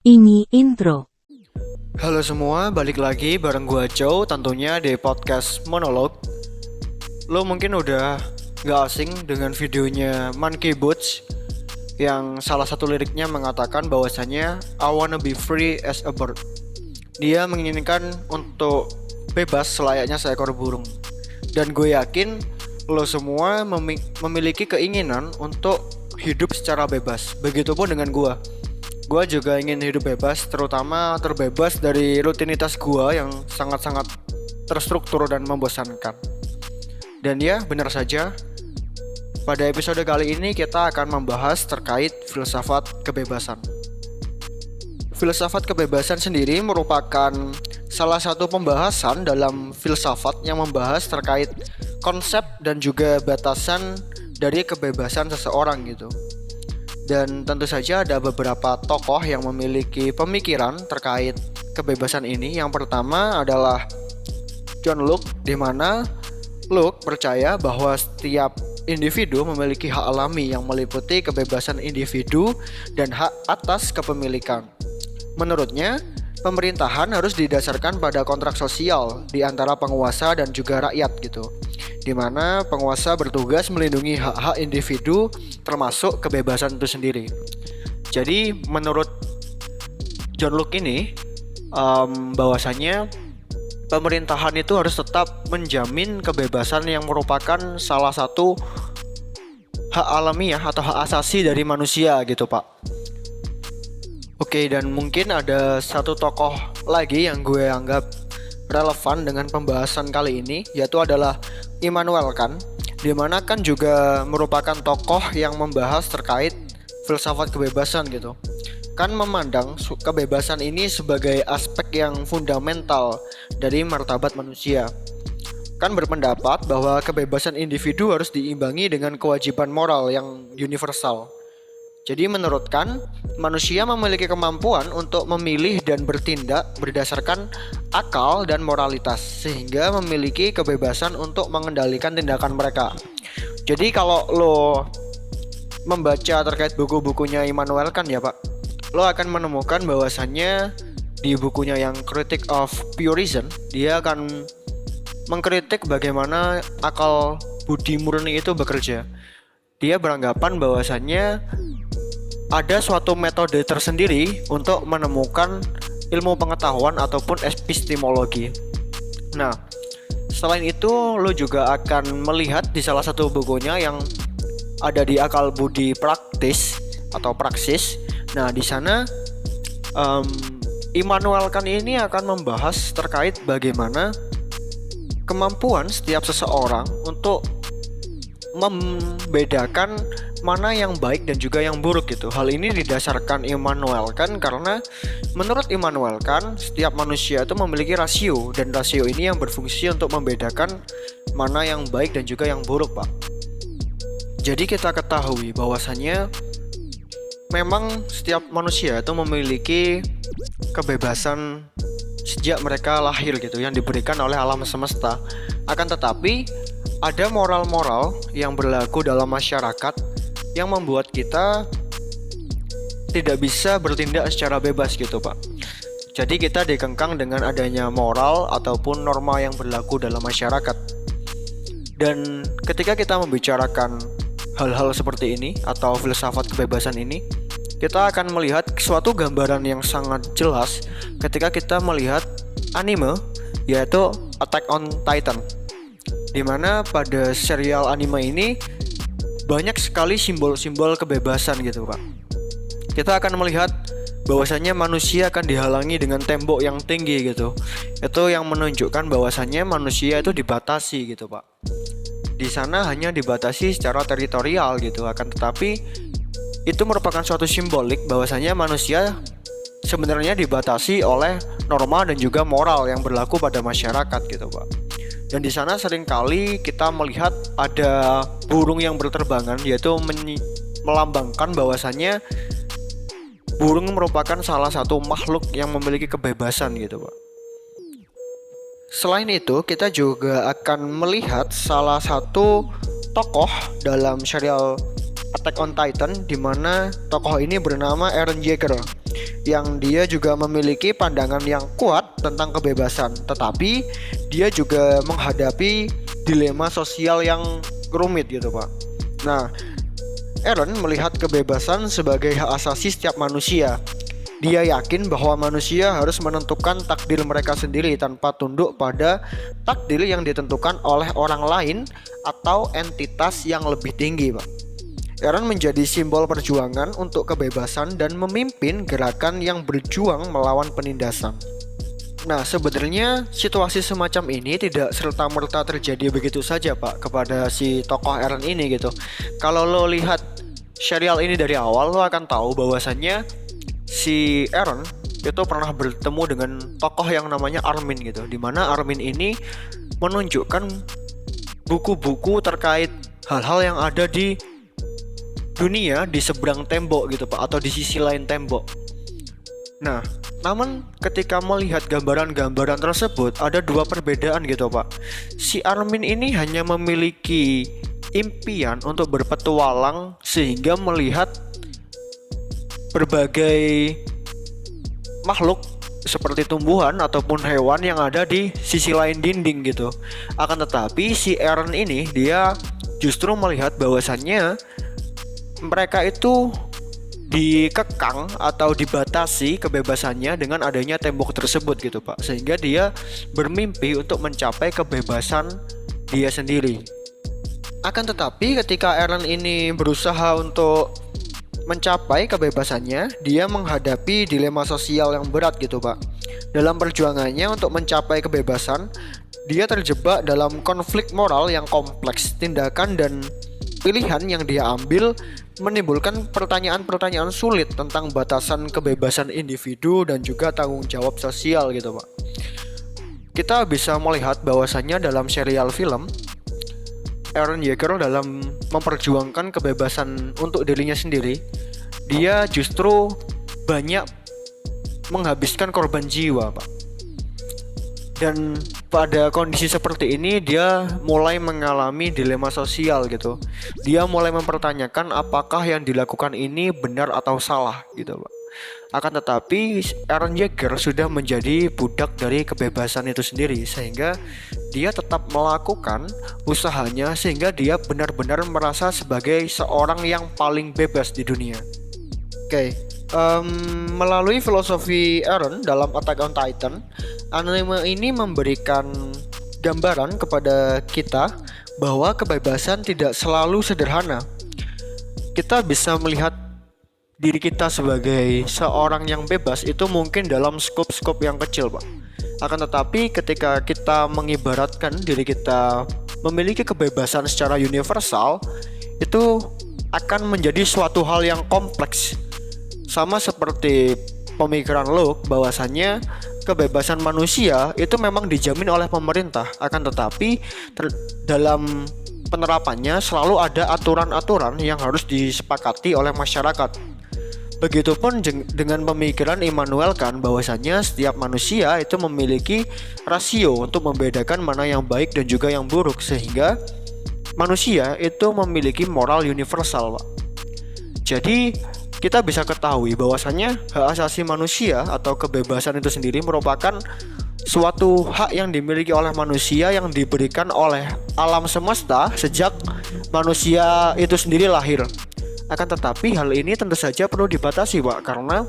Ini intro. Halo semua, balik lagi bareng gua Joe tentunya di podcast Monolog. Lo mungkin udah gak asing dengan videonya Monkey Boots yang salah satu liriknya mengatakan bahwasanya I wanna be free as a bird. Dia menginginkan untuk bebas selayaknya seekor burung. Dan gue yakin lo semua memiliki keinginan untuk hidup secara bebas. Begitupun dengan gua. Gue juga ingin hidup bebas, terutama terbebas dari rutinitas gue yang sangat-sangat terstruktur dan membosankan. Dan ya, benar saja, pada episode kali ini kita akan membahas terkait filsafat kebebasan. Filsafat kebebasan sendiri merupakan salah satu pembahasan dalam filsafat yang membahas terkait konsep dan juga batasan dari kebebasan seseorang gitu. Dan tentu saja ada beberapa tokoh yang memiliki pemikiran terkait kebebasan ini. Yang pertama adalah John Locke, di mana Locke percaya bahwa setiap individu memiliki hak alami yang meliputi kebebasan individu dan hak atas kepemilikan. Menurutnya, pemerintahan harus didasarkan pada kontrak sosial di antara penguasa dan juga rakyat gitu, di mana penguasa bertugas melindungi hak-hak individu termasuk kebebasan itu sendiri. Jadi menurut John Locke ini bahwasanya pemerintahan itu harus tetap menjamin kebebasan yang merupakan salah satu hak alamiah atau hak asasi dari manusia gitu Pak. Oke, dan mungkin ada satu tokoh lagi yang gue anggap relevan dengan pembahasan kali ini, yaitu adalah Immanuel Kant, di mana Kant juga merupakan tokoh yang membahas terkait filsafat kebebasan gitu. Kant memandang kebebasan ini sebagai aspek yang fundamental dari martabat manusia. Kant berpendapat bahwa kebebasan individu harus diimbangi dengan kewajiban moral yang universal. Jadi menurut Kant, manusia memiliki kemampuan untuk memilih dan bertindak berdasarkan akal dan moralitas, sehingga memiliki kebebasan untuk mengendalikan tindakan mereka. Jadi kalau lo membaca terkait buku-bukunya Immanuel Kant ya Pak, lo akan menemukan bahwasannya di bukunya yang Critique of Pure Reason, dia akan mengkritik bagaimana akal budi murni itu bekerja. Dia beranggapan bahwasannya ada suatu metode tersendiri untuk menemukan ilmu pengetahuan ataupun epistemologi. Nah, selain itu lo juga akan melihat di salah satu bukunya yang ada di akal budi praktis atau praksis. Nah, di sana Immanuel Kant ini akan membahas terkait bagaimana kemampuan setiap seseorang untuk membedakan mana yang baik dan juga yang buruk gitu. Hal ini didasarkan Immanuel Kant karena menurut Immanuel Kant setiap manusia itu memiliki rasio, dan rasio ini yang berfungsi untuk membedakan mana yang baik dan juga yang buruk Pak. Jadi kita ketahui bahwasannya memang setiap manusia itu memiliki kebebasan sejak mereka lahir gitu, yang diberikan oleh alam semesta. Akan tetapi ada moral-moral yang berlaku dalam masyarakat yang membuat kita tidak bisa bertindak secara bebas gitu Pak. Jadi kita dikengkang dengan adanya moral ataupun norma yang berlaku dalam masyarakat. Dan ketika kita membicarakan hal-hal seperti ini atau filsafat kebebasan ini, kita akan melihat suatu gambaran yang sangat jelas ketika kita melihat anime, yaitu Attack on Titan, di mana pada serial anime ini banyak sekali simbol-simbol kebebasan gitu Pak. Kita akan melihat bahwasannya manusia akan dihalangi dengan tembok yang tinggi gitu. Itu yang menunjukkan bahwasannya manusia itu dibatasi gitu Pak. Di sana hanya dibatasi secara teritorial gitu. Akan tetapi itu merupakan suatu simbolik bahwasannya manusia sebenarnya dibatasi oleh norma dan juga moral yang berlaku pada masyarakat gitu Pak. Dan di sana seringkali kita melihat ada burung yang berterbangan, yaitu melambangkan bahwasannya burung merupakan salah satu makhluk yang memiliki kebebasan gitu Pak. Selain itu, kita juga akan melihat salah satu tokoh dalam serial Attack on Titan, di mana tokoh ini bernama Eren Yeager. yang dia juga memiliki pandangan yang kuat tentang kebebasan, tetapi dia juga menghadapi dilema sosial yang rumit gitu Pak. Nah, Aaron melihat kebebasan sebagai hak asasi setiap manusia. Dia yakin bahwa manusia harus menentukan takdir mereka sendiri tanpa tunduk pada takdir yang ditentukan oleh orang lain atau entitas yang lebih tinggi, Pak. Aaron menjadi simbol perjuangan untuk kebebasan dan memimpin gerakan yang berjuang melawan penindasan. Nah, sebenarnya situasi semacam ini tidak serta-merta terjadi begitu saja, Pak, kepada si tokoh Aaron ini gitu. Kalau lo lihat serial ini dari awal, lo akan tahu bahwasannya si Aaron itu pernah bertemu dengan tokoh yang namanya Armin gitu, dimana Armin ini menunjukkan buku-buku terkait hal-hal yang ada di dunia di seberang tembok gitu Pak, atau di sisi lain tembok. Nah, namun ketika melihat gambaran-gambaran tersebut ada dua perbedaan gitu Pak. Si Armin ini hanya memiliki impian untuk berpetualang sehingga melihat berbagai makhluk seperti tumbuhan ataupun hewan yang ada di sisi lain dinding gitu. Akan tetapi si Aaron ini dia justru melihat bahwasannya mereka itu dikekang atau dibatasi kebebasannya dengan adanya tembok tersebut gitu Pak, sehingga dia bermimpi untuk mencapai kebebasan dia sendiri. Akan tetapi ketika Aaron ini berusaha untuk mencapai kebebasannya, dia menghadapi dilema sosial yang berat gitu Pak. Dalam perjuangannya untuk mencapai kebebasan, dia terjebak dalam konflik moral yang kompleks. Tindakan dan pilihan yang dia ambil menimbulkan pertanyaan-pertanyaan sulit tentang batasan kebebasan individu dan juga tanggung jawab sosial gitu Pak. Kita bisa melihat bahwasannya dalam serial film, Eren Yeager dalam memperjuangkan kebebasan untuk dirinya sendiri, dia justru banyak menghabiskan korban jiwa Pak. Dan pada kondisi seperti ini dia mulai mengalami dilema sosial gitu. Dia mulai mempertanyakan apakah yang dilakukan ini benar atau salah gitu Pak. Akan tetapi Eren Yeager sudah menjadi budak dari kebebasan itu sendiri, sehingga dia tetap melakukan usahanya sehingga dia benar-benar merasa sebagai seorang yang paling bebas di dunia. Melalui filosofi Eren dalam Attack on Titan, anime ini memberikan gambaran kepada kita bahwa kebebasan tidak selalu sederhana. Kita bisa melihat diri kita sebagai seorang yang bebas itu mungkin dalam skop-skop yang kecil Pak. Akan tetapi ketika kita mengibaratkan diri kita memiliki kebebasan secara universal, itu akan menjadi suatu hal yang kompleks. Sama seperti pemikiran Locke bahwasannya kebebasan manusia itu memang dijamin oleh pemerintah, akan tetapi dalam penerapannya selalu ada aturan-aturan yang harus disepakati oleh masyarakat. Begitupun dengan pemikiran Immanuel Kant bahwasannya setiap manusia itu memiliki rasio untuk membedakan mana yang baik dan juga yang buruk, sehingga manusia itu memiliki moral universal Pak. Jadi kita bisa ketahui bahwasannya hak asasi manusia atau kebebasan itu sendiri merupakan suatu hak yang dimiliki oleh manusia yang diberikan oleh alam semesta sejak manusia itu sendiri lahir. Akan tetapi hal ini tentu saja perlu dibatasi Pak, karena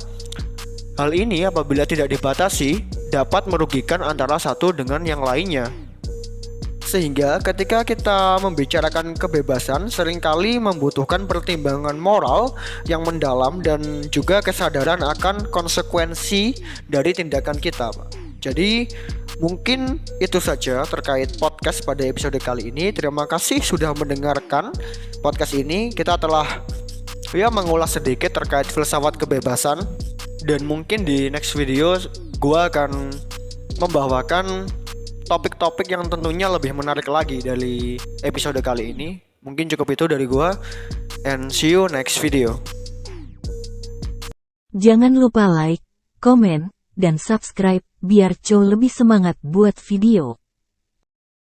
hal ini apabila tidak dibatasi dapat merugikan antara satu dengan yang lainnya. Sehingga ketika kita membicarakan kebebasan seringkali membutuhkan pertimbangan moral yang mendalam dan juga kesadaran akan konsekuensi dari tindakan kita Pak. Jadi mungkin itu saja terkait podcast pada episode kali ini. Terima kasih sudah mendengarkan podcast ini. Kita telah mengulas sedikit terkait filsafat kebebasan, dan mungkin di next video gua akan membawakan topik-topik yang tentunya lebih menarik lagi dari episode kali ini. Mungkin cukup itu dari gua, and see you next video. Jangan lupa like, komen, dan subscribe biar Cow lebih semangat buat video.